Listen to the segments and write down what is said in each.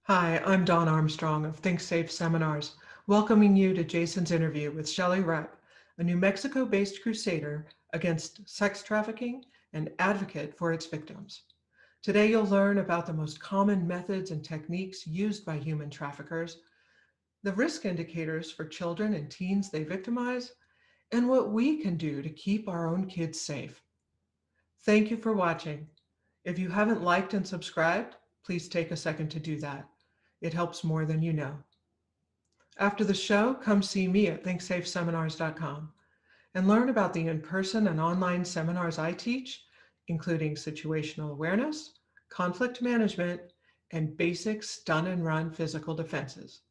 Hi, I'm Dawn Armstrong of Think Safe Seminars, welcoming you to Jason's interview with Shelley Repp, a New Mexico-based crusader against sex trafficking and advocate for its victims. Today you'll learn about the most common methods and techniques used by human traffickers, the risk indicators for children and teens they victimize, and what we can do to keep our own kids safe. Thank you for watching. If you haven't liked and subscribed, please take a second to do that. It helps more than you know. After the show, come see me at thinksafeseminars.com and learn about the in-person and online seminars I teach, including situational awareness, conflict management, and basic stun and run physical defenses.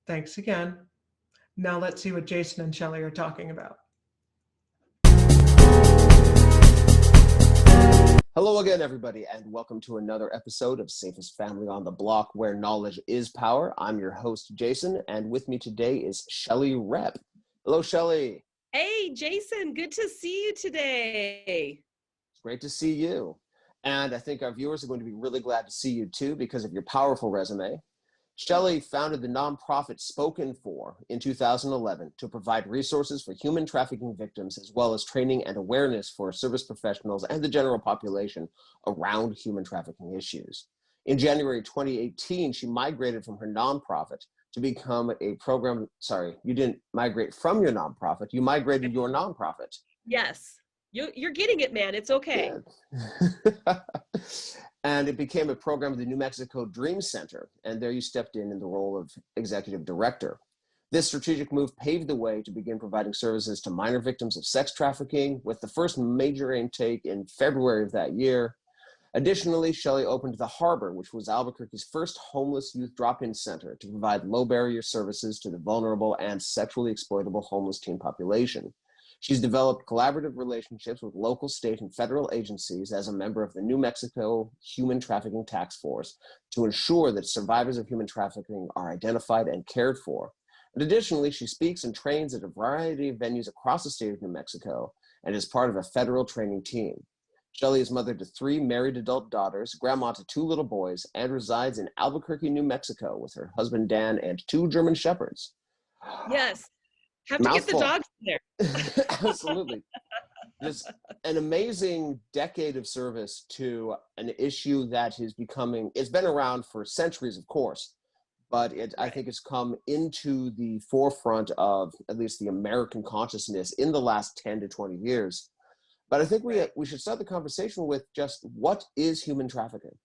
Thanks again. Now let's see what Jason and Shelley are talking about. Hello again, everybody, and welcome to another episode of Safest Family on the Block, where knowledge is power. I'm your host, Jason, and with me today is Shelley Repp. Hello, Shelley. Hey, Jason, good to see you today. It's great to see you. And I think our viewers are going to be really glad to see you, too, because of your powerful resume. Shelley founded the nonprofit Spoken For in 2011 to provide resources for human trafficking victims, as well as training and awareness for service professionals and the general population around human trafficking issues. In January 2018, she migrated from her nonprofit to become a program. Sorry, you didn't migrate from your nonprofit, you migrated your nonprofit. Yes, you're getting it, man. It's okay. Yeah. And it became a program of the New Mexico Dream Center, and there you stepped in the role of executive director. This strategic move paved the way to begin providing services to minor victims of sex trafficking, with the first major intake in February of that year. Additionally, Shelley opened The Harbor, which was Albuquerque's first homeless youth drop-in center to provide low-barrier services to the vulnerable and sexually exploitable homeless teen population. She's developed collaborative relationships with local, state, and federal agencies as a member of the New Mexico Human Trafficking Task Force to ensure that survivors of human trafficking are identified and cared for. And additionally, she speaks and trains at a variety of venues across the state of New Mexico and is part of a federal training team. Shelley is mother to 3 married adult daughters, grandma to 2 little boys, and resides in Albuquerque, New Mexico with her husband Dan and 2 German Shepherds. Yes. Have to Mouthful. get the dogs in there. Absolutely. Just an amazing decade of service to an issue that is becoming, it's been around for centuries, of course, but I think it's come into the forefront of at least the American consciousness in the last 10 to 20 years. But I think we should start the conversation with just what is human trafficking?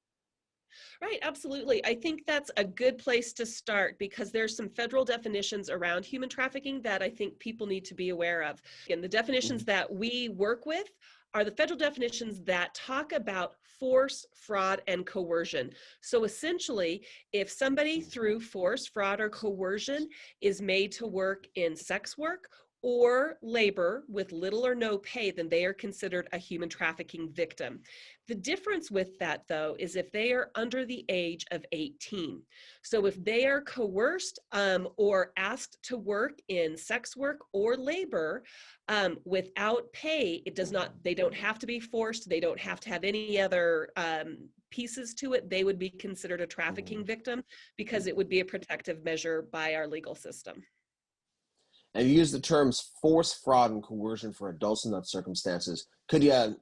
Right, absolutely. I think that's a good place to start because there's some federal definitions around human trafficking that I think people need to be aware of. And the definitions that we work with are the federal definitions that talk about force, fraud, and coercion. So essentially, if somebody through force, fraud, or coercion is made to work in sex work or labor with little or no pay, then they are considered a human trafficking victim. The difference with that, though, is if they are under the age of 18. So if they are coerced or asked to work in sex work or labor without pay, they don't have to be forced, they don't have to have any other pieces to it, they would be considered a trafficking victim because it would be a protective measure by our legal system. And you use the terms force, fraud, and coercion for adults in those circumstances. Could you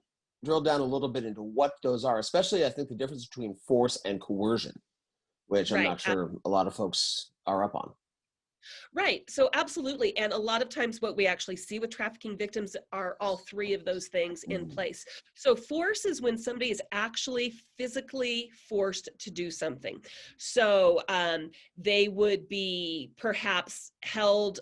drill down a little bit into what those are, especially I think the difference between force and coercion, which I'm not sure a lot of folks are up on. Right. So absolutely. And a lot of times what we actually see with trafficking victims are all 3 of those things in place. So force is when somebody is actually physically forced to do something. So they would be perhaps held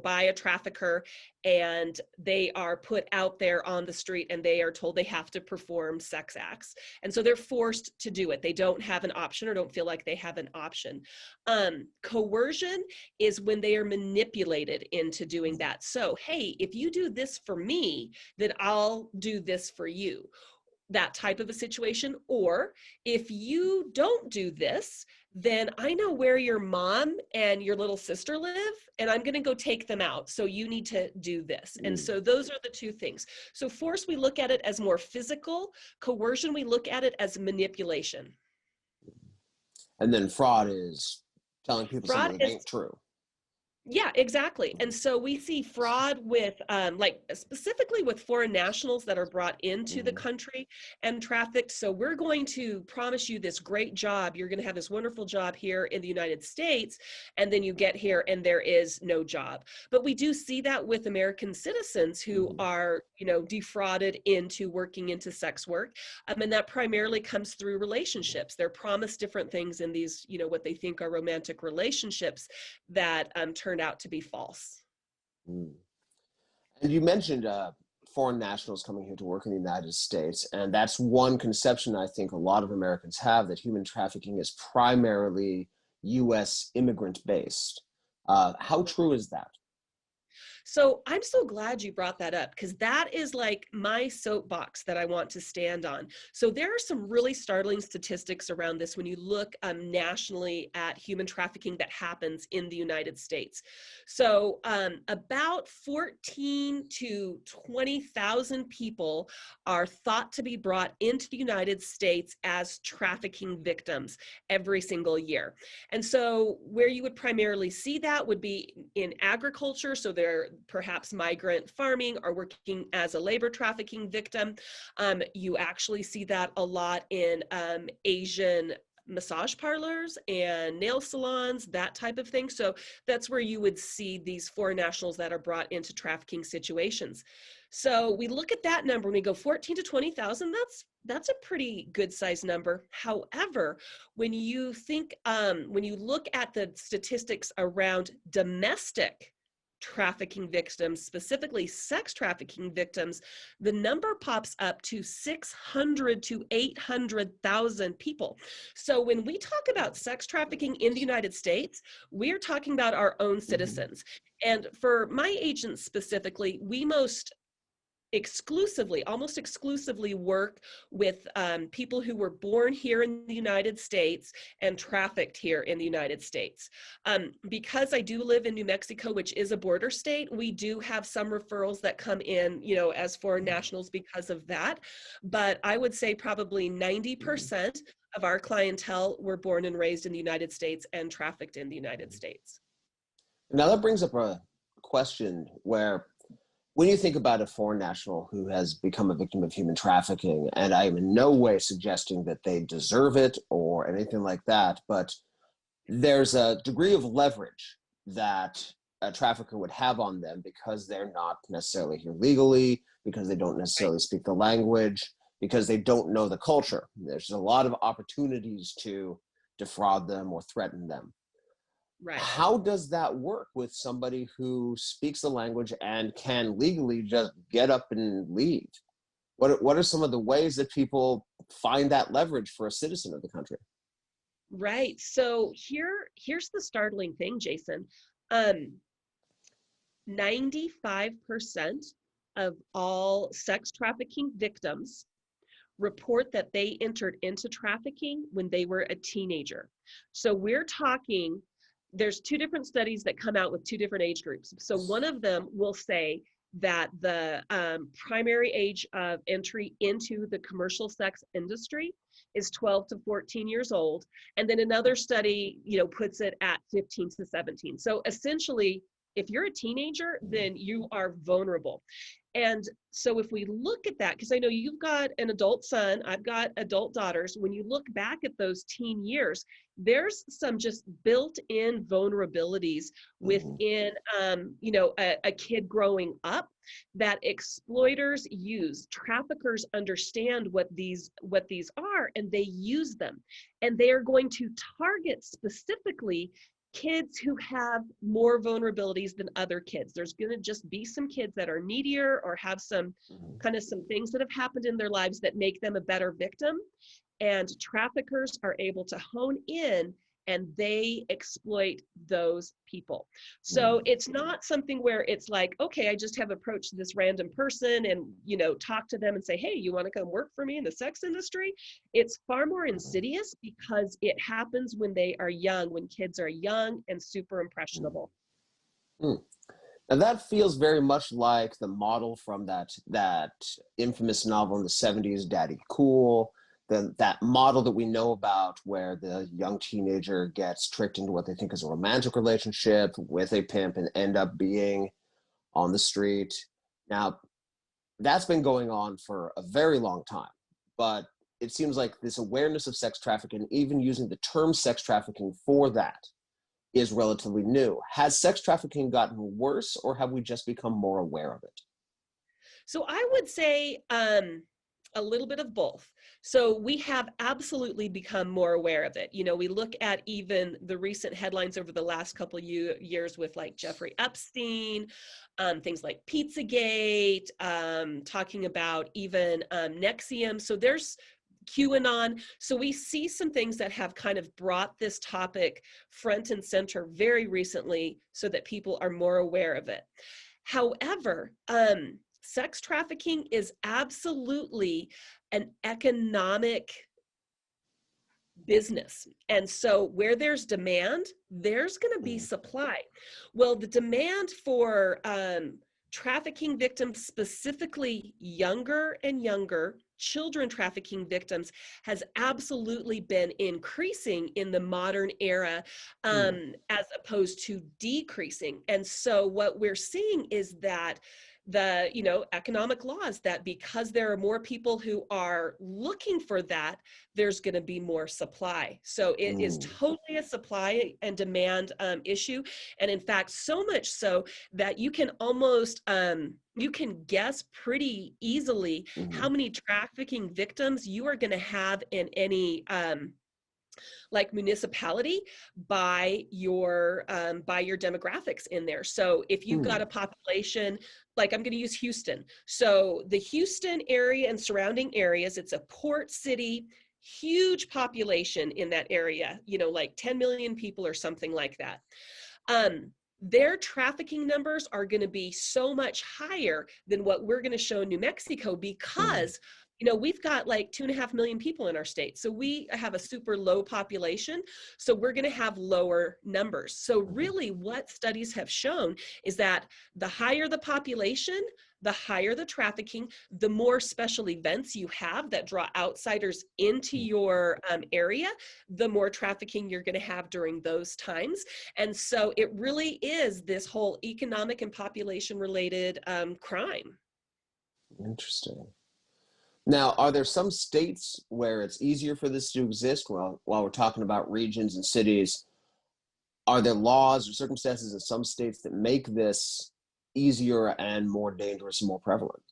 by a trafficker, and they are put out there on the street and they are told they have to perform sex acts. And so they're forced to do it. They don't have an option or don't feel like they have an option. Coercion is when they are manipulated into doing that. So, hey, if you do this for me, then I'll do this for you. That type of a situation. Or if you don't do this, then I know where your mom and your little sister live, and I'm going to go take them out. So you need to do this. And so those are the 2 things. So force, we look at it as more physical. Coercion, we look at it as manipulation. And then fraud is telling people Fraud something that is ain't true. Yeah, exactly. And so we see fraud with, like specifically with foreign nationals that are brought into the country and trafficked. So we're going to promise you this great job. You're going to have this wonderful job here in the United States. And then you get here and there is no job. But we do see that with American citizens who are, defrauded into working into sex work. And that primarily comes through relationships. They're promised different things in these, what they think are romantic relationships that turn out to be false. And you mentioned foreign nationals coming here to work in the United States, and that's one conception I think a lot of Americans have, that human trafficking is primarily U.S. immigrant based. How true is that? So I'm so glad you brought that up, because that is like my soapbox that I want to stand on. So there are some really startling statistics around this when you look nationally at human trafficking that happens in the United States. So about 14 to 20,000 people are thought to be brought into the United States as trafficking victims every single year. And so where you would primarily see that would be in agriculture. So they're perhaps migrant farming or working as a labor trafficking victim. You actually see that a lot in Asian massage parlors and nail salons, that type of thing. So that's where you would see these foreign nationals that are brought into trafficking situations. So we look at that number and we go 14 to 20,000, that's a pretty good size number. However, when you look at the statistics around domestic trafficking victims, specifically sex trafficking victims, the number pops up to 600 to 800,000 people. So when we talk about sex trafficking in the United States, we're talking about our own citizens. And for my agents specifically, we almost exclusively work with people who were born here in the United States and trafficked here in the United States. Because I do live in New Mexico, which is a border state, we do have some referrals that come in, as foreign nationals because of that. But I would say probably 90% of our clientele were born and raised in the United States and trafficked in the United States. Now that brings up a question where, when you think about a foreign national who has become a victim of human trafficking, and I am in no way suggesting that they deserve it or anything like that, but there's a degree of leverage that a trafficker would have on them because they're not necessarily here legally, because they don't necessarily speak the language, because they don't know the culture. There's a lot of opportunities to defraud them or threaten them. Right. How does that work with somebody who speaks the language and can legally just get up and leave? What are some of the ways that people find that leverage for a citizen of the country? Right. So here's the startling thing, Jason. 95% of all sex trafficking victims report that they entered into trafficking when they were a teenager. So we're talking, there's two different studies that come out with two different age groups. So one of them will say that the primary age of entry into the commercial sex industry is 12 to 14 years old. And then another study, puts it at 15 to 17. So essentially, if you're a teenager, then you are vulnerable. And so if we look at that, because I know you've got an adult son, I've got adult daughters, when you look back at those teen years, there's some just built-in vulnerabilities within, a kid growing up that exploiters use. Traffickers understand what these are, and they use them. And they are going to target specifically kids who have more vulnerabilities than other kids. There's going to just be some kids that are needier or have some things that have happened in their lives that make them a better victim. And traffickers are able to hone in and they exploit those people. So it's not something where it's like, okay, I just have approached this random person and, talk to them and say, hey, you want to come work for me in the sex industry? It's far more insidious because it happens when they are young, when kids are young and super impressionable. Now that feels very much like the model from that infamous novel in the 70s, Daddy Cool, that model that we know about where the young teenager gets tricked into what they think is a romantic relationship with a pimp and end up being on the street. Now, that's been going on for a very long time, but it seems like this awareness of sex trafficking, even using the term sex trafficking for that, is relatively new. Has sex trafficking gotten worse, or have we just become more aware of it? So I would say a little bit of both. So we have absolutely become more aware of it. You know, we look at even the recent headlines over the last couple of years with like Jeffrey Epstein, things like Pizzagate, talking about even Nexium. So there's QAnon. So we see some things that have kind of brought this topic front and center very recently so that people are more aware of it. However, sex trafficking is absolutely an economic business. And so where there's demand, there's going to be supply. Well, the demand for trafficking victims, specifically younger and younger children trafficking victims, has absolutely been increasing in the modern era, as opposed to decreasing. And so what we're seeing is that the, you know, economic laws, that because there are more people who are looking for that, there's going to be more supply. So it is totally a supply and demand issue. And in fact, so much so that you can almost, you can guess pretty easily how many trafficking victims you are going to have in any like municipality by your demographics in there. So if you've got a population, like I'm going to use Houston. So the Houston area and surrounding areas, it's a port city, huge population in that area, you know, like 10 million people or something like that. Their trafficking numbers are going to be so much higher than what we're going to show in New Mexico because you know, we've got like 2.5 million people in our state. So we have a super low population. So we're going to have lower numbers. So really what studies have shown is that the higher the population, the higher the trafficking, the more special events you have that draw outsiders into your area, the more trafficking you're going to have during those times. And so it really is this whole economic and population related crime. Interesting. Now, are there some states where it's easier for this to exist? Well, while we're talking about regions and cities, are there laws or circumstances in some states that make this easier and more dangerous and more prevalent?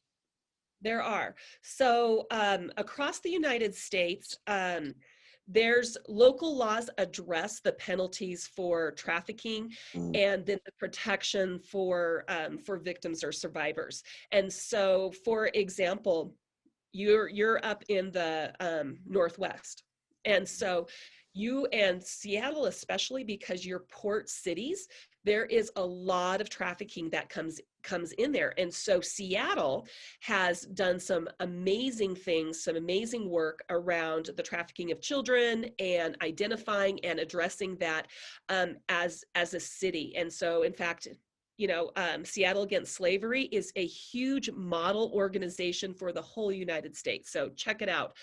There are. So across the United States, there's local laws address the penalties for trafficking and then the protection for victims or survivors. And so, for example, you're up in the Northwest. And so you and Seattle, especially because you're port cities, there is a lot of trafficking that comes in there. And so Seattle has done some amazing things, some amazing work around the trafficking of children and identifying and addressing that as a city. And so in fact, you know, Seattle Against Slavery is a huge model organization for the whole United States. So check it out.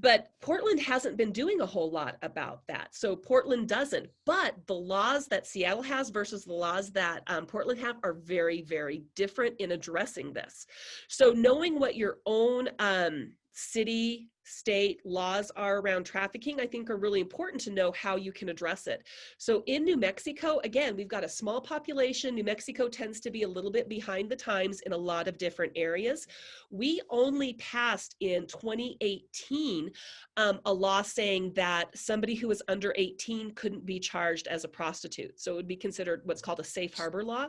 But Portland hasn't been doing a whole lot about that. So Portland doesn't, but the laws that Seattle has versus the laws that Portland have are very, very different in addressing this. So knowing what your own city, state laws are around trafficking, I think are really important to know how you can address it. So in New Mexico, again, we've got a small population. New Mexico tends to be a little bit behind the times in a lot of different areas. We only passed in 2018 a law saying that somebody who was under 18 couldn't be charged as a prostitute. So it would be considered what's called a safe harbor law.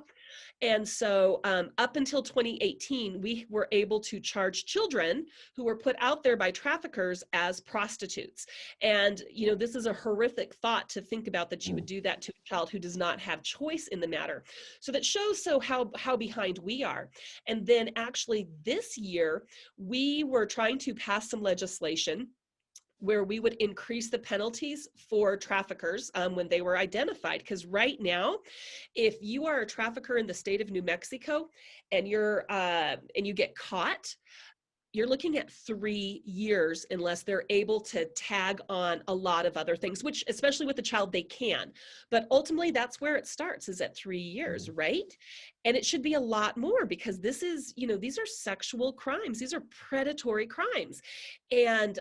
And so up until 2018, we were able to charge children who were put out there by traffickers as prostitutes. And, you know, this is a horrific thought to think about, that you would do that to a child who does not have choice in the matter. So that shows how behind we are. And then actually this year, we were trying to pass some legislation where we would increase the penalties for traffickers when they were identified. Because right now, if you are a trafficker in the state of New Mexico and you get caught, you're looking at 3 years unless they're able to tag on a lot of other things, which especially with the child, they can. But ultimately, that's where it starts, is at 3 years, right? And it should be a lot more, because this is, these are sexual crimes. These are predatory crimes. And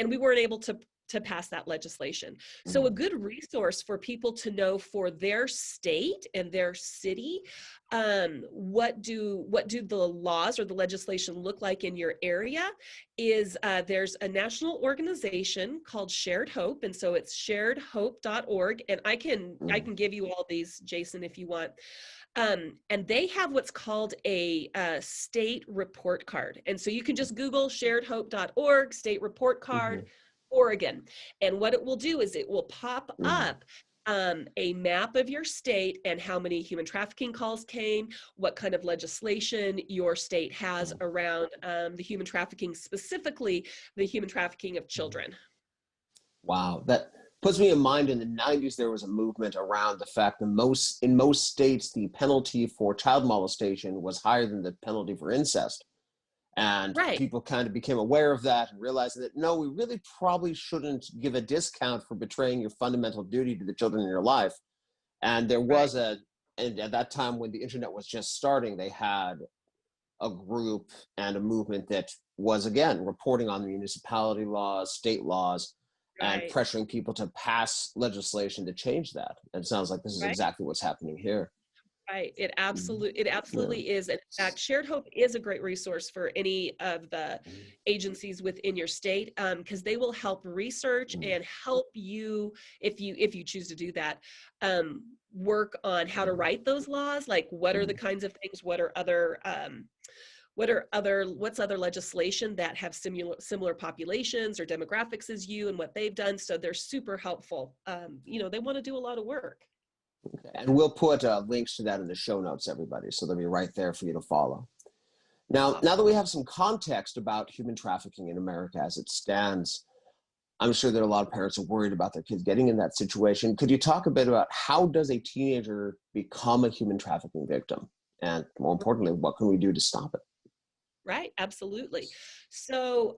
we weren't able to pass that legislation. So a good resource for people to know for their state and their city, what do the laws or the legislation look like in your area, is there's a national organization called Shared Hope, and so it's sharedhope.org, and I can give you all these, Jason, if you want. And they have what's called a state report card, and so you can just Google sharedhope.org state report card, Oregon, and what it will do is it will pop up a map of your state and how many human trafficking calls came, what kind of legislation your state has around the human trafficking, specifically the human trafficking of children. Wow, that puts me in mind, in the 90s, there was a movement around the fact that in most states, the penalty for child molestation was higher than the penalty for incest. And people kind of became aware of that and realized that, no, we really probably shouldn't give a discount for betraying your fundamental duty to the children in your life. And there was and at that time, when the internet was just starting, they had a group and a movement that was, again, reporting on the municipality laws, state laws, and pressuring people to pass legislation to change that. And it sounds like this is exactly what's happening here. Right. It absolutely is. And in fact, Shared Hope is a great resource for any of the agencies within your state, because they will help research and help you, if you choose to do that, work on how to write those laws. Like, what are the kinds of things? What's other legislation that have similar populations or demographics as you, and what they've done. So they're super helpful. They want to do a lot of work. Okay. And we'll put links to that in the show notes, everybody, so they'll be right there for you to follow. Now that we have some context about human trafficking in America as it stands, I'm sure that a lot of parents are worried about their kids getting in that situation. Could you talk a bit about how does a teenager become a human trafficking victim? And more importantly, what can we do to stop it? Right, absolutely. So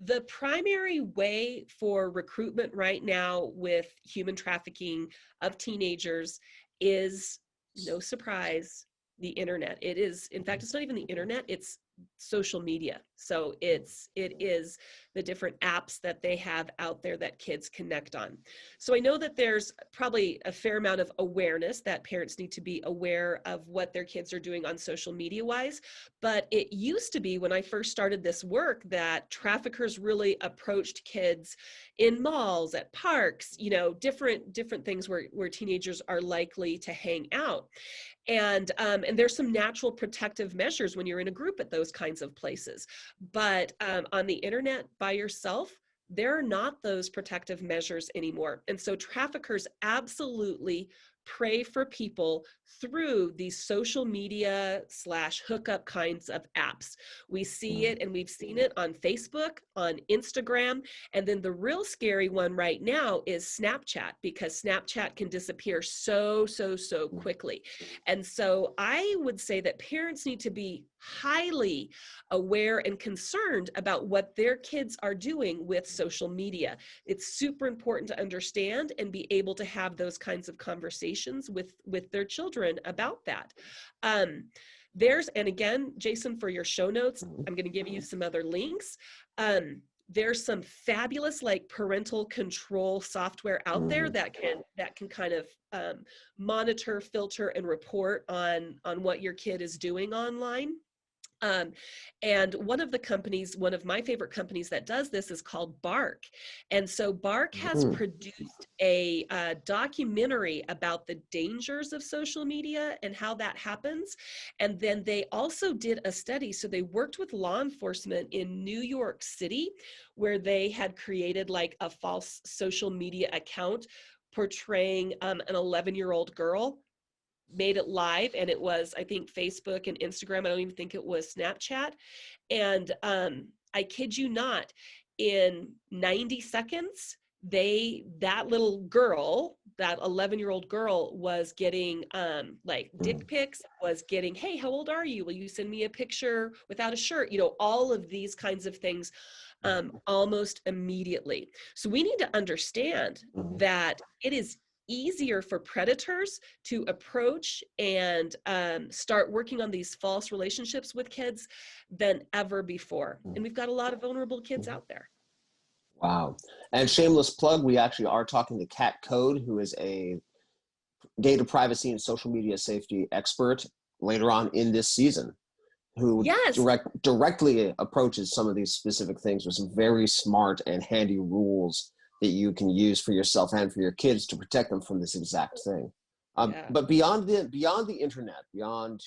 the primary way for recruitment right now with human trafficking of teenagers is, no surprise, the internet. It is, in fact, it's not even the internet, it's social media. So it is the different apps that they have out there that kids connect on. So I know that there's probably a fair amount of awareness that parents need to be aware of what their kids are doing on social media wise. But it used to be, when I first started this work, that traffickers really approached kids in malls, at parks, different things where teenagers are likely to hang out. And there's some natural protective measures when you're in a group at those kinds of places. But on the internet by yourself, there are not those protective measures anymore. And so traffickers absolutely prey for people through these social media / hookup kinds of apps. We see it, and we've seen it on Facebook, on Instagram, and then the real scary one right now is Snapchat, because Snapchat can disappear so quickly. And so I would say that parents need to be highly aware and concerned about what their kids are doing with social media. It's super important to understand and be able to have those kinds of conversations with their children about that. And again, Jason, for your show notes, I'm going to give you some other links. There's some fabulous parental control software out there that can kind of monitor, filter, and report on what your kid is doing online. And one of my favorite companies that does this is called Bark. And so Bark has produced a documentary about the dangers of social media and how that happens. And then they also did a study. So they worked with law enforcement in New York City, where they had created a false social media account portraying an 11-year-old girl, made it live, and it was, I think, Facebook and Instagram. I don't even think it was Snapchat. And I kid you not, in 90 seconds, that little girl that 11-year-old girl was getting like dick pics, was getting, hey, how old are you? Will you send me a picture without a shirt? You know, all of these kinds of things almost immediately. So we need to understand that it is easier for predators to approach and start working on these false relationships with kids than ever before. And we've got a lot of vulnerable kids out there. Wow. And shameless plug, we actually are talking to Kat Code, who is a data privacy and social media safety expert later on in this season, who Yes. directly approaches some of these specific things with some very smart and handy rules that you can use for yourself and for your kids to protect them from this exact thing. But beyond the internet, beyond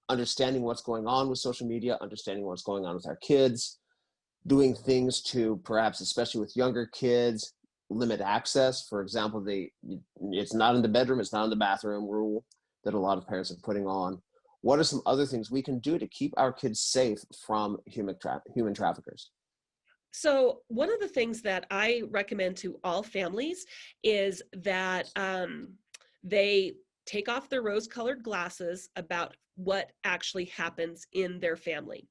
understanding what's going on with social media, understanding what's going on with our kids, doing things to perhaps, especially with younger kids, limit access. For example, it's not in the bedroom, it's not in the bathroom rule that a lot of parents are putting on. What are some other things we can do to keep our kids safe from human traffickers? So one of the things that I recommend to all families is that they take off their rose-colored glasses about what actually happens in their family.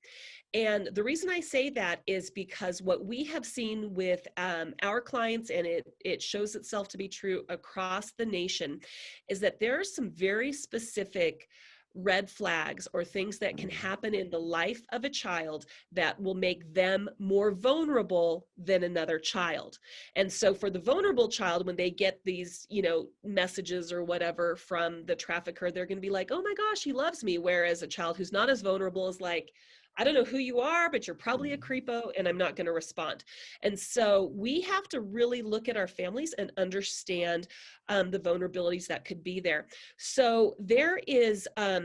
And the reason I say that is because what we have seen with our clients, and it shows itself to be true across the nation, is that there are some very specific red flags or things that can happen in the life of a child that will make them more vulnerable than another child. And so for the vulnerable child, when they get these, you know, messages or whatever from the trafficker, they're going to be like, oh my gosh, he loves me. Whereas a child who's not as vulnerable is like, I don't know who you are, but you're probably a creepo and I'm not going to respond. And so we have to really look at our families and understand the vulnerabilities that could be there. So there is a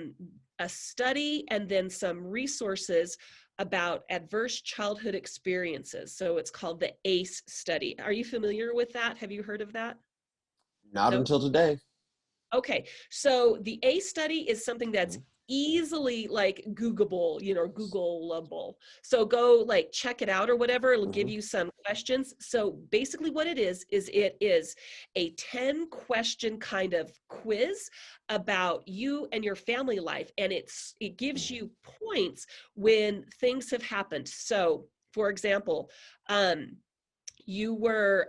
study and then some resources about adverse childhood experiences. So it's called the ACE study. Are you familiar with that? Have you heard of that? Not until today. Okay, so the ACE study is something that's easily like Googleable, you know, Googleable. So go like check it out or whatever. It'll give you some questions. So basically what it is it is a 10-question kind of quiz about you and your family life. And it gives you points when things have happened. So for example, your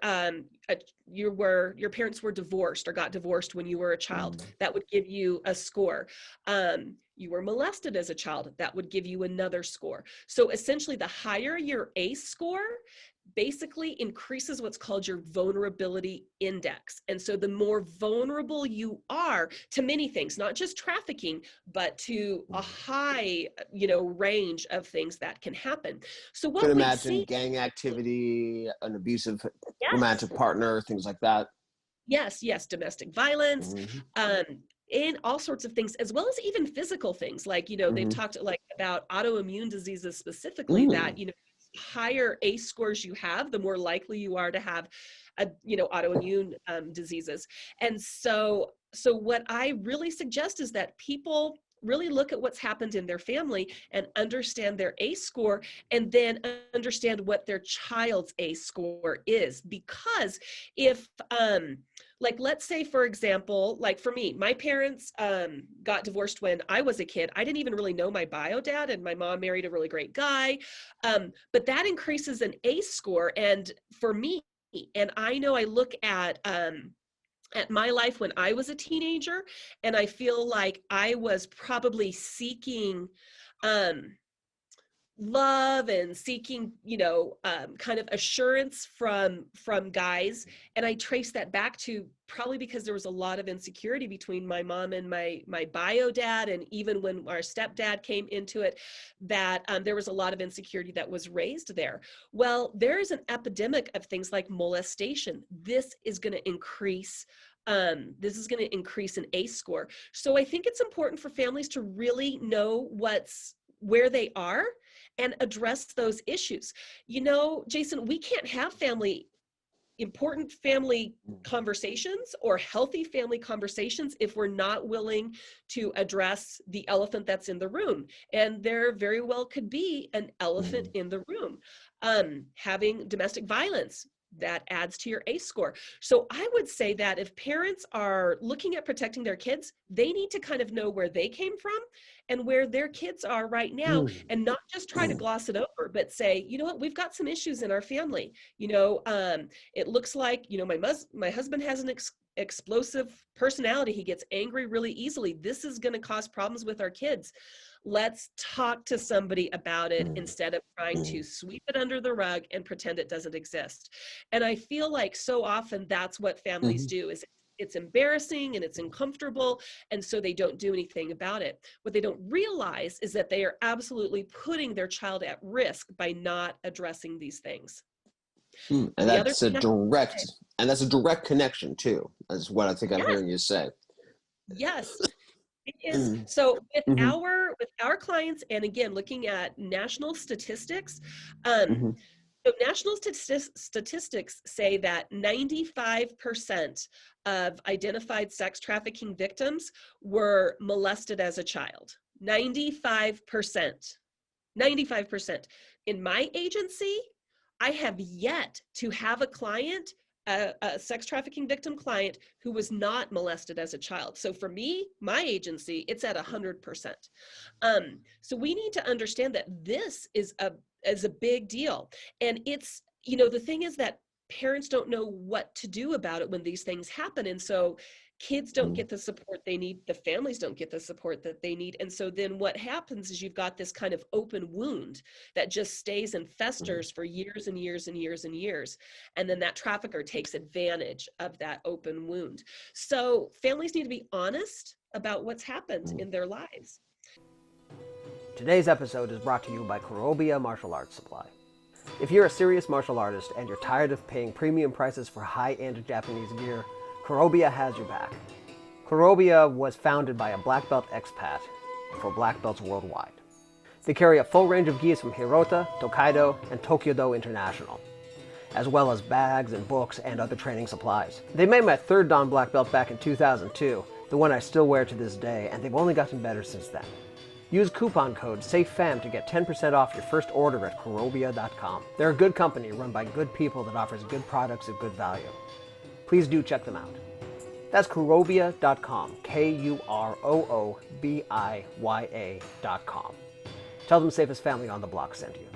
parents were divorced or got divorced when you were a child, that would give you a score. You were molested as a child, that would give you another score. So essentially the higher your ACE score basically increases what's called your vulnerability index. And so the more vulnerable you are to many things, not just trafficking, but to a high, you know, range of things that can happen. So what Could we imagine see, gang activity, an abusive romantic partner, things like that. Yes, domestic violence, and all sorts of things, as well as even physical things. Like, you know, they've talked like about autoimmune diseases specifically, that, you know, higher ACE scores you have, the more likely you are to have, you know, autoimmune diseases. And so what I really suggest is that people really look at what's happened in their family and understand their ACE score, and then understand what their child's ACE score is. Because if, like, let's say, for example, like for me, my parents got divorced when I was a kid. I didn't even really know my bio dad, and my mom married a really great guy. But that increases an ACE score. And for me, and I know I look at my life when I was a teenager, and I feel like I was probably seeking love and seeking, you know, kind of assurance from guys. And I trace that back to probably because there was a lot of insecurity between my mom and my bio dad. And even when our stepdad came into it, that there was a lot of insecurity that was raised there. Well, there is an epidemic of things like molestation. This is going to increase an ACE score. So I think it's important for families to really know where they are and address those issues. You know, Jason, we can't have important family conversations or healthy family conversations if we're not willing to address the elephant that's in the room. And there very well could be an elephant in the room. Having domestic violence that adds to your ACE score. So I would say that if parents are looking at protecting their kids, they need to kind of know where they came from and where their kids are right now, and not just try to gloss it over, but say, you know what, we've got some issues in our family. It looks like, my husband has an explosive personality. He gets angry really easily. This is going to cause problems with our kids. Let's talk to somebody about it instead of trying to sweep it under the rug and pretend it doesn't exist. And I feel like so often that's what families do, is it's embarrassing and it's uncomfortable, and so they don't do anything about it. What they don't realize is that they are absolutely putting their child at risk by not addressing these things. And that's a direct connection too, is what I think I'm hearing you say. Yes. It is. So with our clients, and again, looking at national statistics, so national statistics say that 95% of identified sex trafficking victims were molested as a child. 95%. 95%. In my agency, I have yet to have a client, a sex trafficking victim client, who was not molested as a child. So for me, my agency, it's at 100%. So we need to understand that this is a big deal. And it's, the thing is that parents don't know what to do about it when these things happen. And so kids don't get the support they need. The families don't get the support that they need. And so then what happens is you've got this kind of open wound that just stays and festers for years and years and years and years. And then that trafficker takes advantage of that open wound. So families need to be honest about what's happened in their lives. Today's episode is brought to you by Kurobia Martial Arts Supply. If you're a serious martial artist and you're tired of paying premium prices for high-end Japanese gear, Kurobia has your back. Kurobia was founded by a black belt expat for black belts worldwide. They carry a full range of gis from Hirota, Tokaido, and Tokyo-do International, as well as bags and books and other training supplies. They made my third Dan black belt back in 2002, the one I still wear to this day, and they've only gotten better since then. Use coupon code SAFEFAM to get 10% off your first order at Kurobia.com. They're a good company run by good people that offers good products at good value. Please do check them out. That's Kurobia.com, Kuroobia.com. Tell them Safest Family on the Block sent you.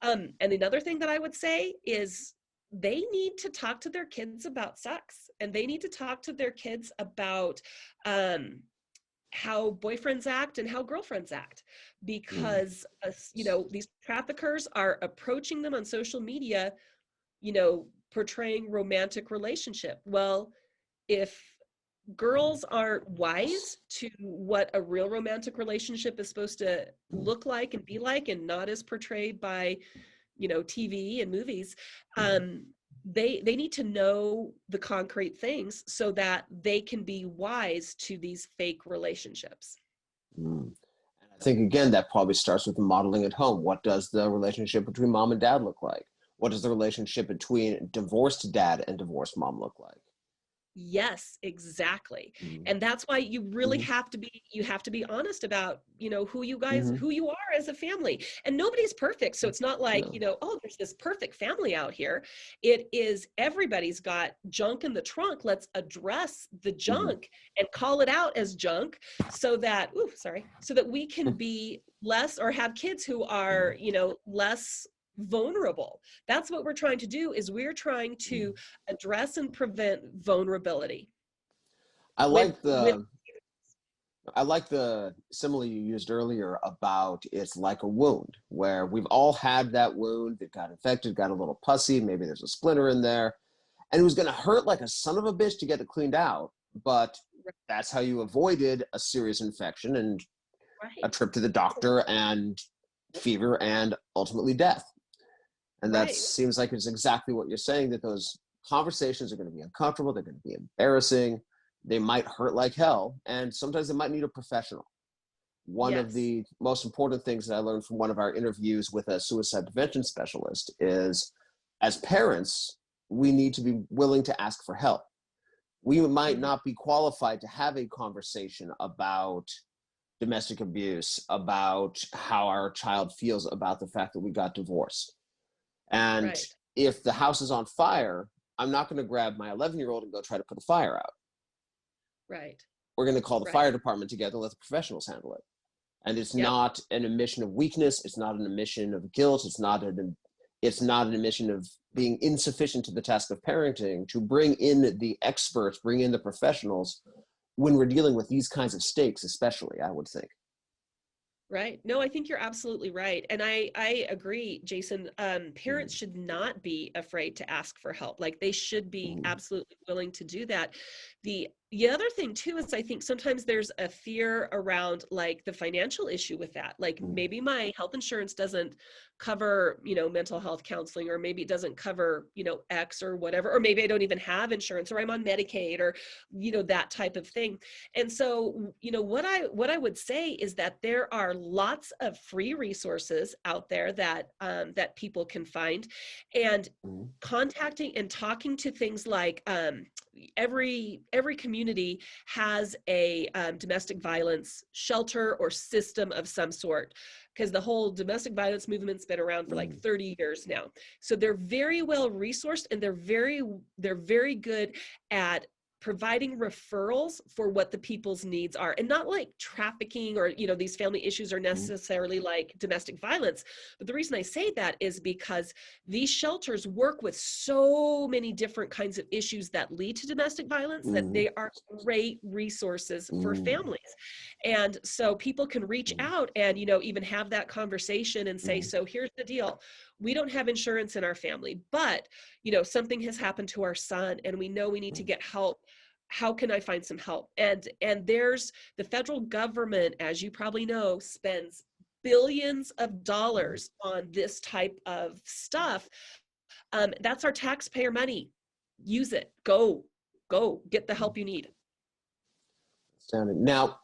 And another thing that I would say is they need to talk to their kids about sex, and they need to talk to their kids about how boyfriends act and how girlfriends act, because these traffickers are approaching them on social media, portraying romantic relationship. Well, if girls aren't wise to what a real romantic relationship is supposed to look like and be like, and not as portrayed by TV and movies, they need to know the concrete things so that they can be wise to these fake relationships. And I think, again, that probably starts with modeling at home. What does the relationship between mom and dad look like? What does the relationship between divorced dad and divorced mom look like? Yes, exactly. And that's why you really have to be honest about, who you are as a family. And nobody's perfect. So it's not like, there's this perfect family out here. It is, everybody's got junk in the trunk. Let's address the junk and call it out as junk so that we can be less, or have kids who are, less vulnerable. That's what we're trying to do, is we're trying to address and prevent vulnerability. I like the simile you used earlier about it's like a wound, where we've all had that wound that got infected, got a little pussy, maybe there's a splinter in there, and it was going to hurt like a son of a bitch to get it cleaned out, but that's how you avoided a serious infection and a trip to the doctor and fever and ultimately death. And that seems like it's exactly what you're saying, that those conversations are going to be uncomfortable, they're going to be embarrassing, they might hurt like hell, and sometimes they might need a professional. One of the most important things that I learned from one of our interviews with a suicide prevention specialist is, as parents, we need to be willing to ask for help. We might not be qualified to have a conversation about domestic abuse, about how our child feels about the fact that we got divorced. And Right. if the house is on fire, I'm not going to grab my 11-year-old and go try to put a fire out. Right. We're going to call the Right. fire department together, let the professionals handle it. And it's Yep. not an admission of weakness. It's not an admission of guilt. It's not an admission of being insufficient to the task of parenting, to bring in the experts, bring in the professionals when we're dealing with these kinds of stakes, especially, I would think. Right. No, I think you're absolutely right. And I agree, Jason. Parents should not be afraid to ask for help. Like, they should be absolutely willing to do that. The other thing too is, I think sometimes there's a fear around like the financial issue with that. Like, maybe my health insurance doesn't cover, mental health counseling, or maybe it doesn't cover, X or whatever, or maybe I don't even have insurance, or I'm on Medicaid, or, that type of thing. And so, what I would say is that there are lots of free resources out there that that people can find, and contacting and talking to things like every community has a domestic violence shelter or system of some sort, because the whole domestic violence movement's been around for like 30 years now. So they're very well resourced, and they're very good at providing referrals for what the people's needs are, and not like trafficking or, these family issues are necessarily like domestic violence. But the reason I say that is because these shelters work with so many different kinds of issues that lead to domestic violence, that they are great resources for families. And so people can reach out and, even have that conversation and say, so here's the deal. We don't have insurance in our family, but, something has happened to our son and we know we need to get help. How can I find some help? And there's the federal government, as you probably know, spends billions of dollars on this type of stuff. That's our taxpayer money. Use it. Go get the help you need. Now,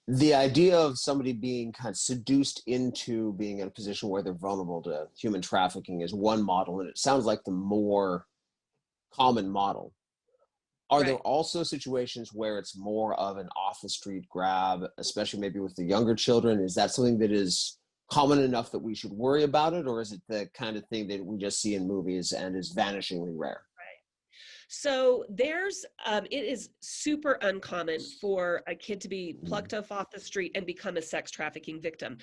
the idea of somebody being kind of seduced into being in a position where they're vulnerable to human trafficking is one model, and it sounds like the more common model. Are there also situations where it's more of an off the street grab, especially maybe with the younger children? Is that something that is common enough that we should worry about it, or is it the kind of thing that we just see in movies and is vanishingly rare? So there's, it is super uncommon for a kid to be plucked off the street and become a sex trafficking victim.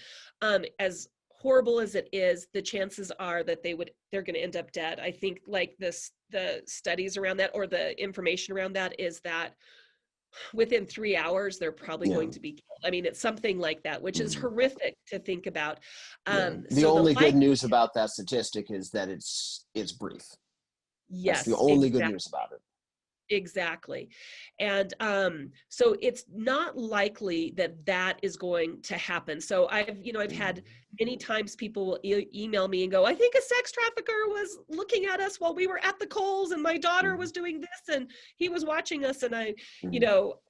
As horrible as it is, the chances are that they're going to end up dead. I think like the studies around that, or the information around that, is that within 3 hours, they're probably going to be killed. I mean, it's something like that, which is horrific to think about. The only good news about that statistic is that it's brief. Yes, that's the only good news about it. Exactly. And so it's not likely that is going to happen. So I've had many times people will email me and go, I think a sex trafficker was looking at us while we were at the Kohl's, and my daughter was doing this, and he was watching us. And I'm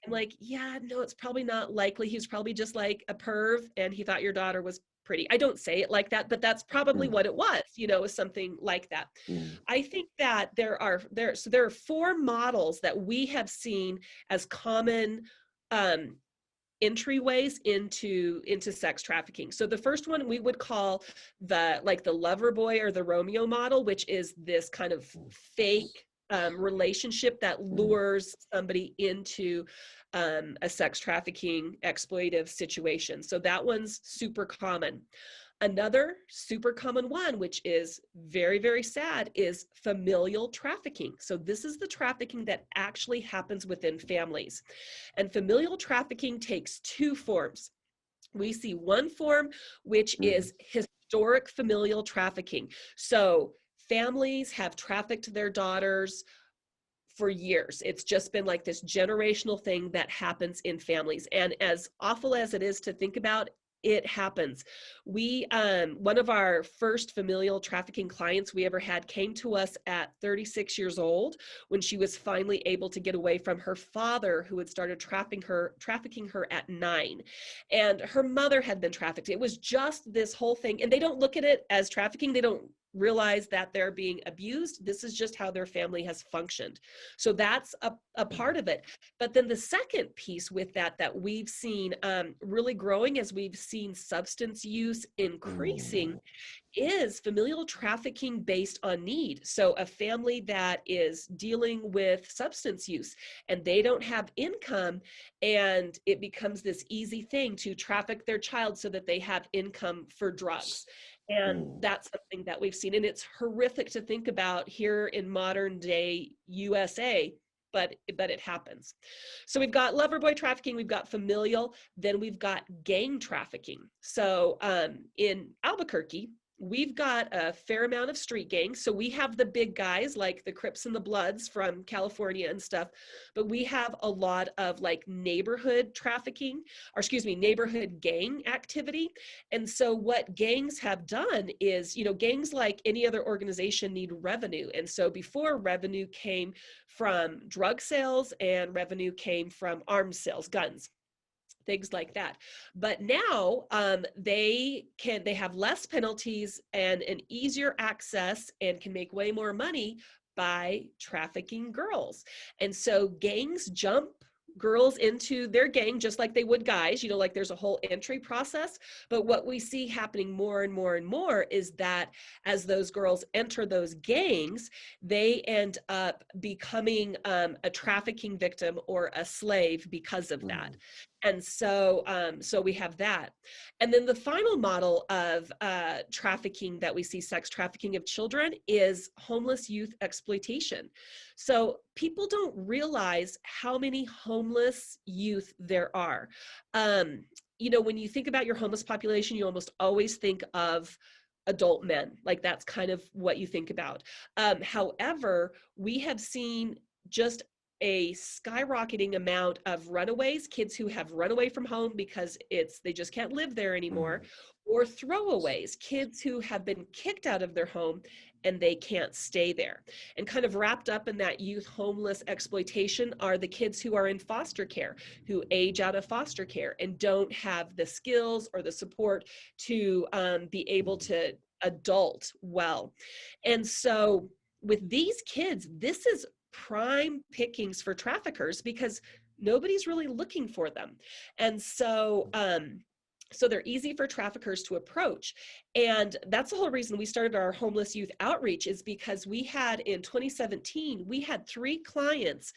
like, yeah, no, it's probably not likely. He was probably just like a perv, and he thought your daughter was pretty. I don't say it like that, but that's probably what it was, something like that. I think that there are 4 models that we have seen as common entryways into sex trafficking. So the first one we would call the lover boy or the Romeo model, which is this kind of fake relationship that lures somebody into a sex trafficking exploitive situation. So that one's super common. Another super common one, which is very, very sad, is familial trafficking. So this is the trafficking that actually happens within families. And familial trafficking takes 2 forms. We see one form, which is historic familial trafficking. So families have trafficked their daughters for years. It's just been like this generational thing that happens in families. And as awful as it is to think about, it happens. We, one of our first familial trafficking clients we ever had came to us at 36 years old, when she was finally able to get away from her father, who had started trafficking her at 9. And her mother had been trafficked. It was just this whole thing. And they don't look at it as trafficking. They don't realize that they're being abused. This is just how their family has functioned. So that's a part of it. But then the second piece with that we've seen really growing as we've seen substance use increasing is familial trafficking based on need. So a family that is dealing with substance use and they don't have income, and it becomes this easy thing to traffic their child so that they have income for drugs. And that's something that we've seen. And it's horrific to think about here in modern day USA, but it happens. So we've got lover boy trafficking, we've got familial, then we've got gang trafficking. So in Albuquerque, we've got a fair amount of street gangs. So we have the big guys like the Crips and the Bloods from California and stuff, but we have a lot of like neighborhood trafficking, or excuse me, neighborhood gang activity. And so what gangs have done is, you know, gangs like any other organization need revenue. And so before, revenue came from drug sales and revenue came from arms sales, guns, things like that. But now they have less penalties and an easier access and can make way more money by trafficking girls. And so gangs jump girls into their gang just like they would guys, you know, like there's a whole entry process. But what we see happening more and more and more is that as those girls enter those gangs, they end up becoming a trafficking victim or a slave because of that. And so we have that. And then the final model of trafficking that we see, sex trafficking of children, is homeless youth exploitation. So people don't realize how many homeless youth there are. You know, when you think about your homeless population, you almost always think of adult men. Like that's kind of what you think about. However, we have seen just a skyrocketing amount of runaways, kids who have run away from home because they just can't live there anymore, or throwaways, kids who have been kicked out of their home and they can't stay there. And kind of wrapped up in that youth homeless exploitation are the kids who are in foster care, who age out of foster care and don't have the skills or the support to be able to adult well. And so with these kids, this is prime pickings for traffickers because nobody's really looking for them. And so so they're easy for traffickers to approach. And that's the whole reason we started our homeless youth outreach, is because we had in 2017, we had 3 clients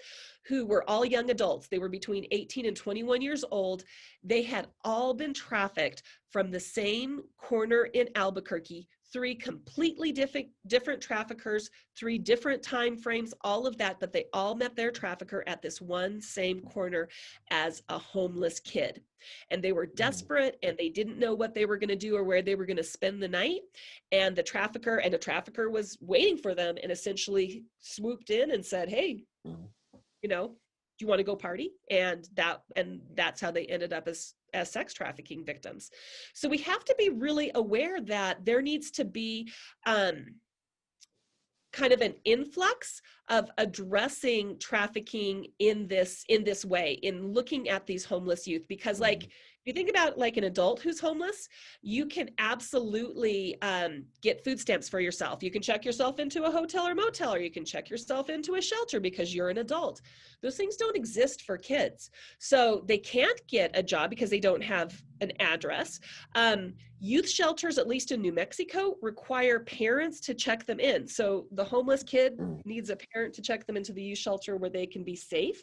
who were all young adults. They were between 18 and 21 years old. They had all been trafficked from the same corner in Albuquerque, 3 completely different traffickers, 3 different time frames, all of that, but they all met their trafficker at this one same corner as a homeless kid. And they were desperate and they didn't know what they were going to do or where they were going to spend the night. And the trafficker was waiting for them and essentially swooped in and said, hey, you know, do you want to go party? And that's how they ended up as sex trafficking victims. So we have to be really aware that there needs to be kind of an influx of addressing trafficking in this way, in looking at these homeless youth, because like if you think about like an adult who's homeless, you can absolutely get food stamps for yourself. You can check yourself into a hotel or motel, or you can check yourself into a shelter because you're an adult. Those things don't exist for kids. So they can't get a job because they don't have an address. Youth shelters, at least in New Mexico, require parents to check them in. So the homeless kid needs a parent to check them into the youth shelter where they can be safe.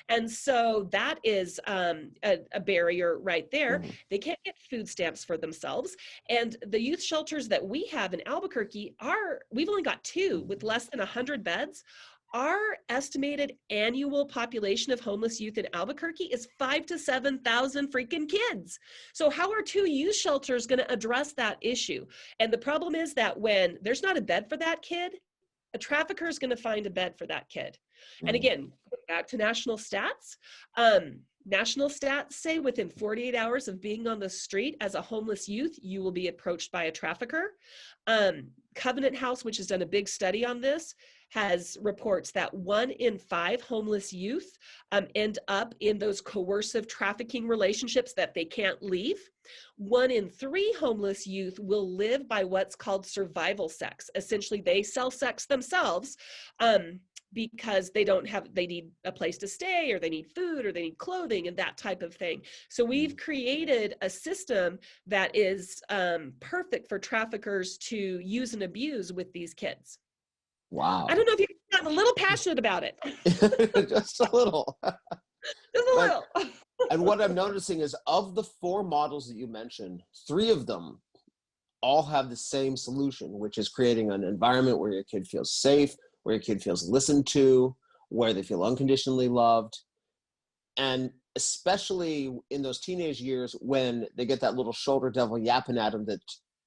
And so that is a barrier right there. They can't get food stamps for themselves. And the youth shelters that we have in Albuquerque we've only got 2 with less than 100 beds. Our estimated annual population of homeless youth in Albuquerque is 5,000 to 7,000 freaking kids. So how are 2 youth shelters going to address that issue? And the problem is that when there's not a bed for that kid, a trafficker is going to find a bed for that kid. And again, back to national stats. National stats say within 48 hours of being on the street as a homeless youth, you will be approached by a trafficker. Covenant House, which has done a big study on this, has reports that 1 in 5 homeless youth end up in those coercive trafficking relationships that they can't leave. 1 in 3 homeless youth will live by what's called survival sex. Essentially, they sell sex themselves because they need a place to stay, or they need food, or they need clothing, and that type of thing. So we've created a system that is perfect for traffickers to use and abuse with these kids. Wow. I don't know if you're a little passionate about it. Just a little. Just a little. And what I'm noticing is, of the 4 models that you mentioned, 3 of them all have the same solution, which is creating an environment where your kid feels safe, where your kid feels listened to, where they feel unconditionally loved. And especially in those teenage years when they get that little shoulder devil yapping at them that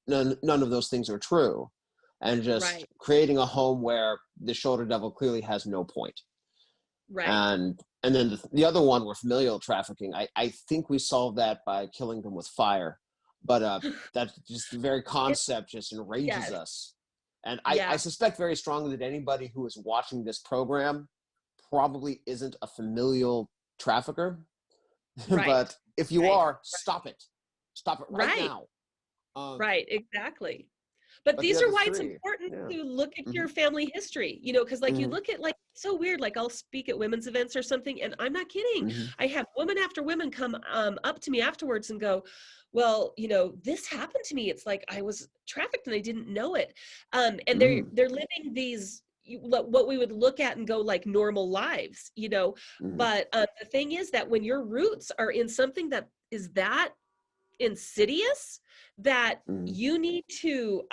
none of those things are true. And just creating a home where the shoulder devil clearly has no point. Right. And then the other one, were familial trafficking. I think we solved that by killing them with fire. But that's just the very concept just enrages us. And I suspect very strongly that anybody who is watching this program probably isn't a familial trafficker. Right. But if you are, stop it. Stop it right now. Right, exactly. But these are why it's important to look at your family history, because like you look at, like, so weird, like I'll speak at women's events or something, and I'm not kidding. I have woman after woman come up to me afterwards and go, well, this happened to me. It's like I was trafficked and I didn't know it. And they're living these, what we would look at and go like normal lives, But the thing is that when your roots are in something that is that insidious, that you need to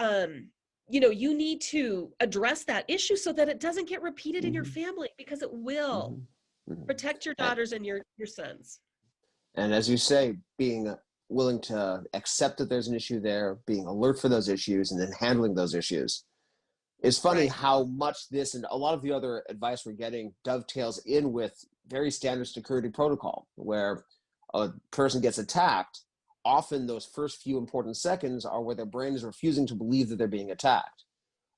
you need to address that issue so that it doesn't get repeated in your family, because it will. Protect your daughters and your sons. And as you say, being willing to accept that there's an issue there, being alert for those issues, and then handling those issues. It's funny how much this and a lot of the other advice we're getting dovetails in with very standard security protocol, where a person gets attacked. Often those first few important seconds are where their brain is refusing to believe that they're being attacked,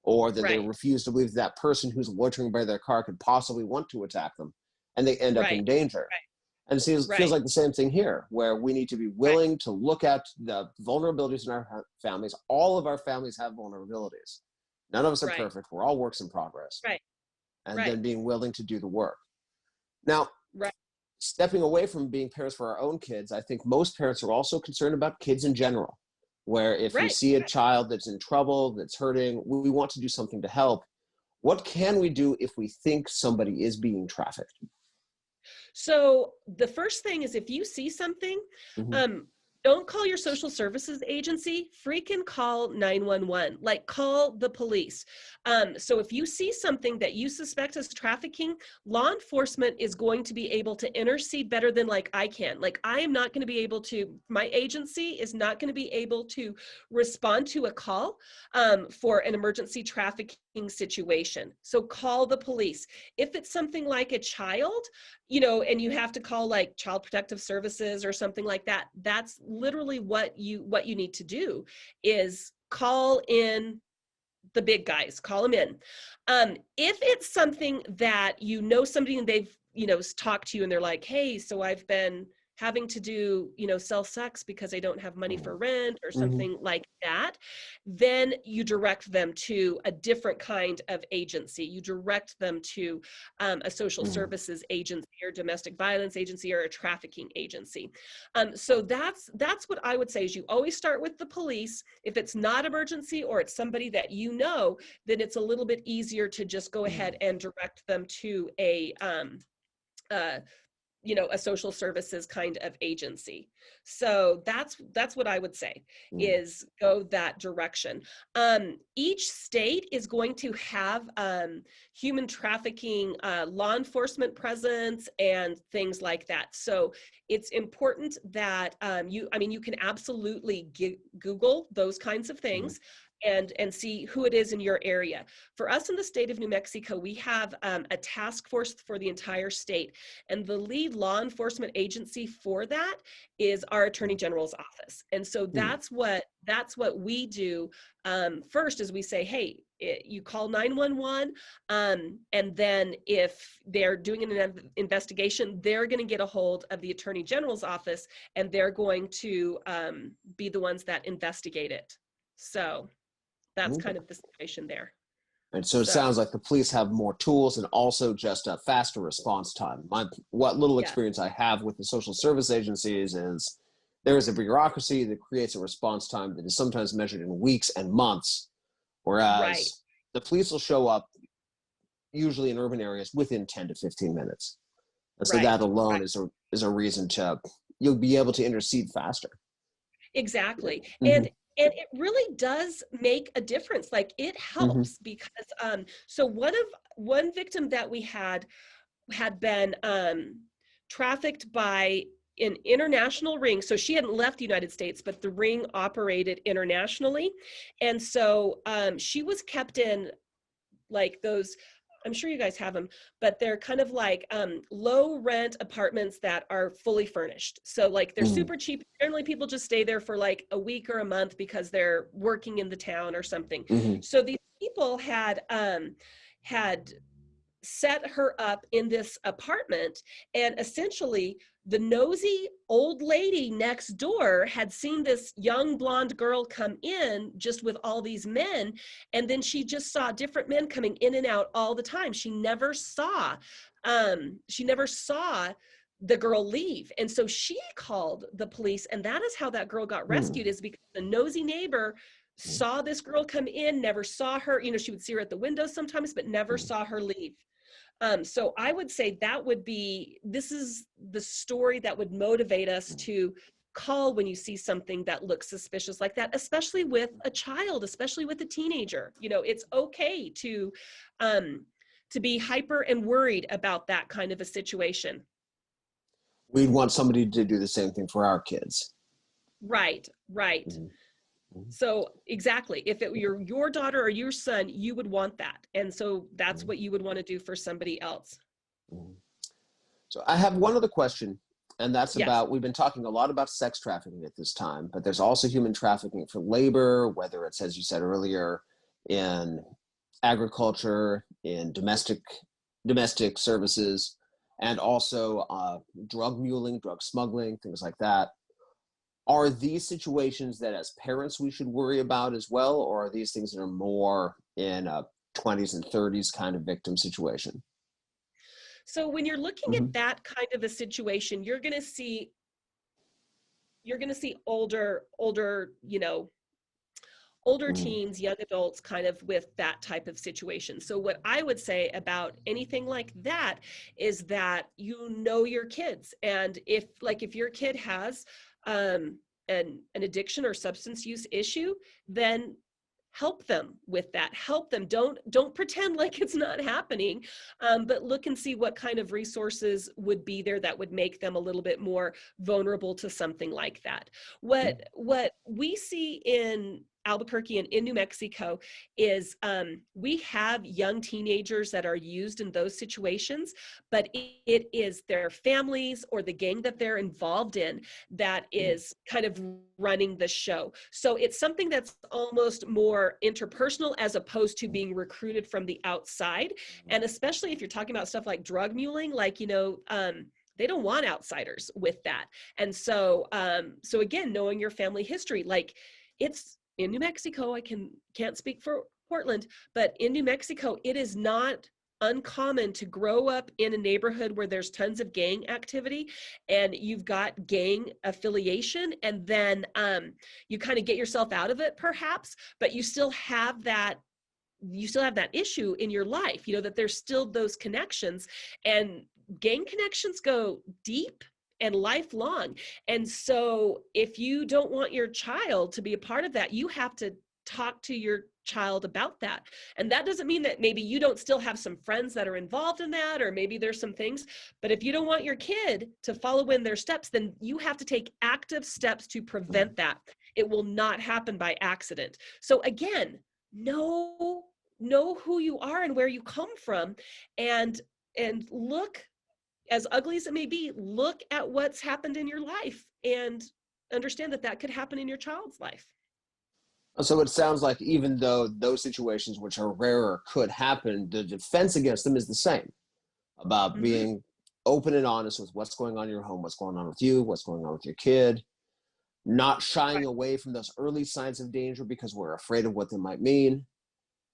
or that they refuse to believe that person who's loitering by their car could possibly want to attack them, and they end up in danger. And it feels like the same thing here, where we need to be willing to look at the vulnerabilities in our families. All of our families have vulnerabilities. None of us are perfect. We're all works in progress. And then being willing to do the work. Now, stepping away from being parents for our own kids, I think most parents are also concerned about kids in general, where if we see a child that's in trouble, that's hurting, we want to do something to help. What can we do if we think somebody is being trafficked? So the first thing is, if you see something, don't call your social services agency, freaking call 911, like call the police. So if you see something that you suspect is trafficking, law enforcement is going to be able to intercede better than like I can. Like I am not going to be able to, my agency is not going to be able to respond to a call for an emergency trafficking situation. So call the police. If it's something like a child, and you have to call like Child Protective Services or something like that, that's literally what you need to do, is call in the big guys, call them in. If it's something that somebody and they've talked to you and they're like, hey, so I've been having to do sell sex because I don't have money for rent or something like that, then you direct them to a different kind of agency. You direct them to a social services agency or domestic violence agency or a trafficking agency. So that's what I would say, is you always start with the police. If it's not emergency or it's somebody that then it's a little bit easier to just go ahead and direct them to a social services kind of agency. So that's what I would say, is go that direction. Each state is going to have human trafficking law enforcement presence and things like that. So it's important that you can absolutely Google those kinds of things. and see who it is in your area. For us in the state of New Mexico, we have a task force for the entire state, and the lead law enforcement agency for that is our Attorney General's office. And so that's what we do. First is we say, hey, you call 911, and then if they're doing an investigation, they're going to get a hold of the Attorney General's office, and they're going to be the ones that investigate it. So that's kind of the situation there. And so it sounds like the police have more tools and also just a faster response time. What little experience I have with the social service agencies is there is a bureaucracy that creates a response time that is sometimes measured in weeks and months, whereas the police will show up usually in urban areas within 10 to 15 minutes. And so that alone is a reason you'll be able to intercede faster. Exactly. And it really does make a difference. Like, it helps because so one victim that we had been trafficked by an international ring. So she hadn't left the United States, but the ring operated internationally. And so she was kept in like those, I'm sure you guys have them, but they're kind of like low rent apartments that are fully furnished. So like they're super cheap. Generally people just stay there for like a week or a month because they're working in the town or something. So these people had set her up in this apartment, and essentially the nosy old lady next door had seen this young blonde girl come in just with all these men, and then she just saw different men coming in and out all the time. She never saw the girl leave. And so she called the police, and that is how that girl got rescued, is because the nosy neighbor saw this girl come in, never saw her, she would see her at the window sometimes, but never saw her leave. So I would say this is the story that would motivate us to call when you see something that looks suspicious like that, especially with a child, especially with a teenager. It's okay to be hyper and worried about that kind of a situation. We'd want somebody to do the same thing for our kids. Right. So exactly, if it were your daughter or your son, you would want that. And so that's what you would want to do for somebody else. So I have one other question, and that's about, we've been talking a lot about sex trafficking at this time, but there's also human trafficking for labor, whether it's, as you said earlier, in agriculture, in domestic services, and also drug muling, drug smuggling, things like that. Are these situations that as parents we should worry about as well, or are these things that are more in a 20s and 30s kind of victim situation? So when you're looking at that kind of a situation, you're going to see older teens, young adults kind of with that type of situation. So what I would say about anything like that is that your kids, and if your kid has an addiction or substance use issue, then help them with that. Help them. Don't pretend like it's not happening, but look and see what kind of resources would be there that would make them a little bit more vulnerable to something like that. What we see in Albuquerque and in New Mexico is we have young teenagers that are used in those situations, but it is their families or the gang that they're involved in that is kind of running the show. So it's something that's almost more interpersonal as opposed to being recruited from the outside. And especially if you're talking about stuff like drug muling, they don't want outsiders with that. And so again, knowing your family history, it's in New Mexico, I can't speak for Portland, but in New Mexico, it is not uncommon to grow up in a neighborhood where there's tons of gang activity and you've got gang affiliation, and then you kind of get yourself out of it perhaps, but you still have that issue in your life, that there's still those connections, and gang connections go deep and lifelong. And so if you don't want your child to be a part of that, you have to talk to your child about that. And that doesn't mean that maybe you don't still have some friends that are involved in that, or maybe there's some things, but if you don't want your kid to follow in their steps, then you have to take active steps to prevent that. It will not happen by accident. So again, know who you are and where you come from, and look, as ugly as it may be, look at what's happened in your life and understand that that could happen in your child's life. So it sounds like even though those situations, which are rarer, could happen, the defense against them is the same, about being open and honest with what's going on in your home, what's going on with you, what's going on with your kid, not shying away from those early signs of danger because we're afraid of what they might mean,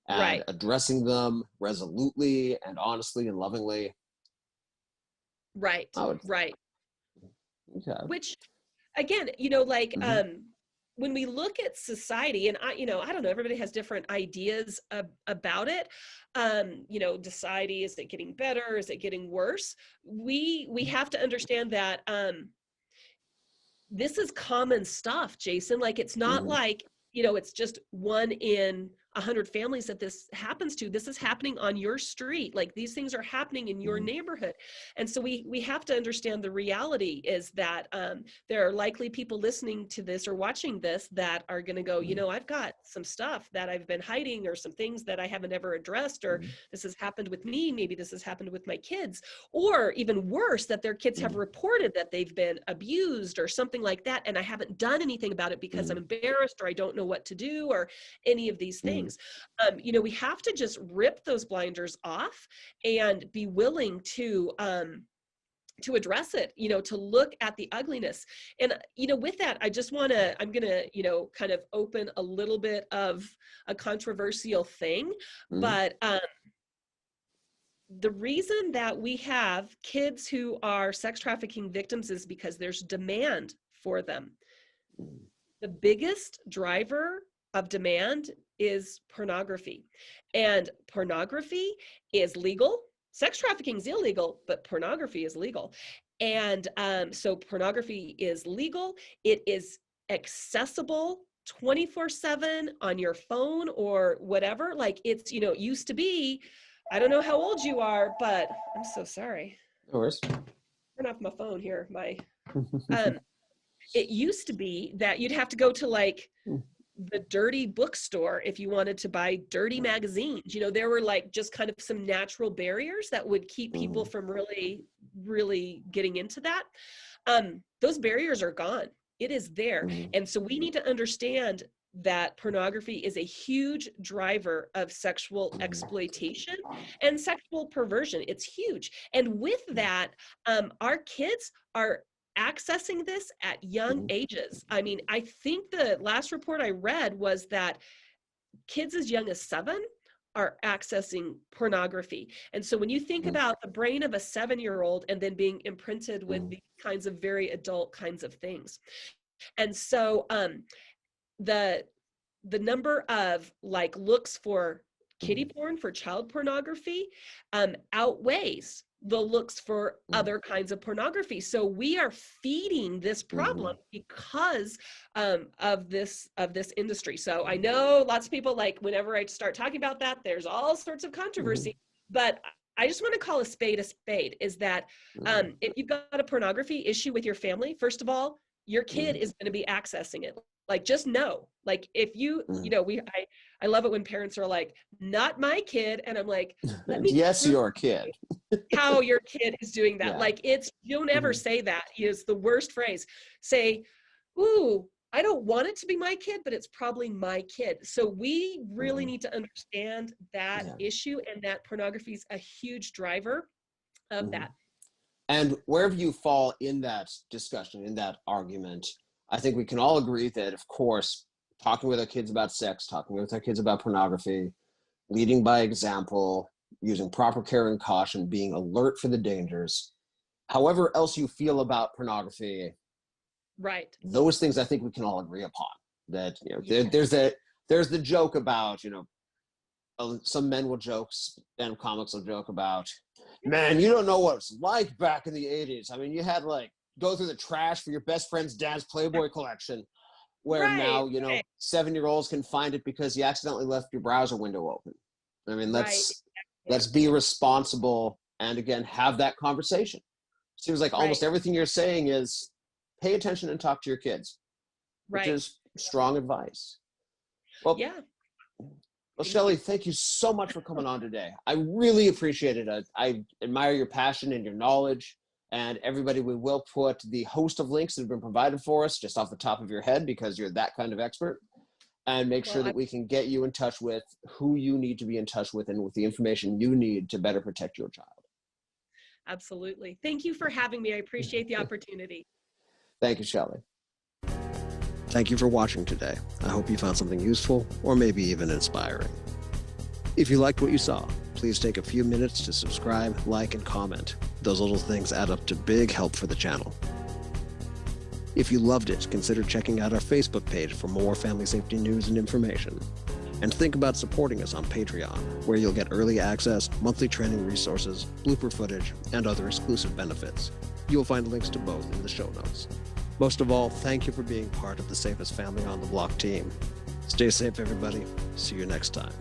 and addressing them resolutely and honestly and lovingly. Right. Okay. Which, again, like, when we look at society, and I don't know, everybody has different ideas about it. Society, is it getting better? Is it getting worse? We have to understand that this is common stuff, Jason. Like, it's not like, it's just 1 in 100 families that this happens to. This is happening on your street. Like, these things are happening in your neighborhood. And so we have to understand the reality is that there are likely people listening to this or watching this that are going to go, I've got some stuff that I've been hiding, or some things that I haven't ever addressed, or this has happened with me. Maybe this has happened with my kids, or even worse, that their kids have reported that they've been abused or something like that. And I haven't done anything about it because I'm embarrassed, or I don't know what to do, or any of these things. We have to just rip those blinders off and be willing to address it, to look at the ugliness. And, with that, I'm going to, kind of open a little bit of a controversial thing, but the reason that we have kids who are sex trafficking victims is because there's demand for them. The biggest driver of demand is pornography, and pornography is legal. Sex trafficking is illegal, but pornography is legal. And so pornography is legal. It is accessible 24/7 on your phone or whatever. Like, it's, it used to be, I don't know how old you are, but I'm so sorry. No worries. Turn off my phone here. It used to be that you'd have to go to, like, the dirty bookstore if you wanted to buy dirty magazines. There were, like, just kind of some natural barriers that would keep people from really, really getting into that. Those barriers are gone. It is there. And so we need to understand that pornography is a huge driver of sexual exploitation and sexual perversion. It's huge. And with that, our kids are accessing this at young ages. I mean, I think the last report I read was that kids as young as 7 are accessing pornography. And so when you think about the brain of a 7-year-old and then being imprinted with these kinds of very adult kinds of things. And so the number of, like, looks for kiddie porn, for child pornography, outweighs the looks for other kinds of pornography. So we are feeding this problem because of this industry. So I know lots of people, like, whenever I start talking about that, there's all sorts of controversy, but I just want to call a spade, is that if you've got a pornography issue with your family, first of all, your kid is going to be accessing it. Like, just know, like, if you, I love it when parents are like, not my kid. And I'm like, let me yes, your kid. How your kid is doing that. Like, don't ever say that. It's the worst phrase. Say, ooh, I don't want it to be my kid, but it's probably my kid. So we really need to understand that issue, and that pornography is a huge driver of that. And wherever you fall in that discussion, in that argument, I think we can all agree that, of course, talking with our kids about sex, talking with our kids about pornography, leading by example, using proper care and caution, being alert for the dangers, however else you feel about pornography, right? Those things I think we can all agree upon. That, there's the joke about, some men will joke, stand-up comics will joke about, man, you don't know what it's like back in the 80s. I mean, you had, like, go through the trash for your best friend's dad's Playboy collection, where now, 7-year-olds can find it because you accidentally left your browser window open. I mean, let's be responsible and, again, have that conversation. Seems like almost everything you're saying is pay attention and talk to your kids, which is strong advice. Well, Yeah. Well, Shelley, thank you so much for coming on today. I really appreciate it. I admire your passion and your knowledge. And everybody, we will put the host of links that have been provided for us just off the top of your head because you're that kind of expert. And make sure that we can get you in touch with who you need to be in touch with and with the information you need to better protect your child. Absolutely. Thank you for having me. I appreciate the opportunity. Thank you, Shelley. Thank you for watching today. I hope you found something useful or maybe even inspiring. If you liked what you saw, please take a few minutes to subscribe, like, and comment. Those little things add up to big help for the channel. If you loved it, consider checking out our Facebook page for more family safety news and information. And think about supporting us on Patreon, where you'll get early access, monthly training resources, blooper footage, and other exclusive benefits. You'll find links to both in the show notes. Most of all, thank you for being part of the safest family on the block team. Stay safe, everybody. See you next time.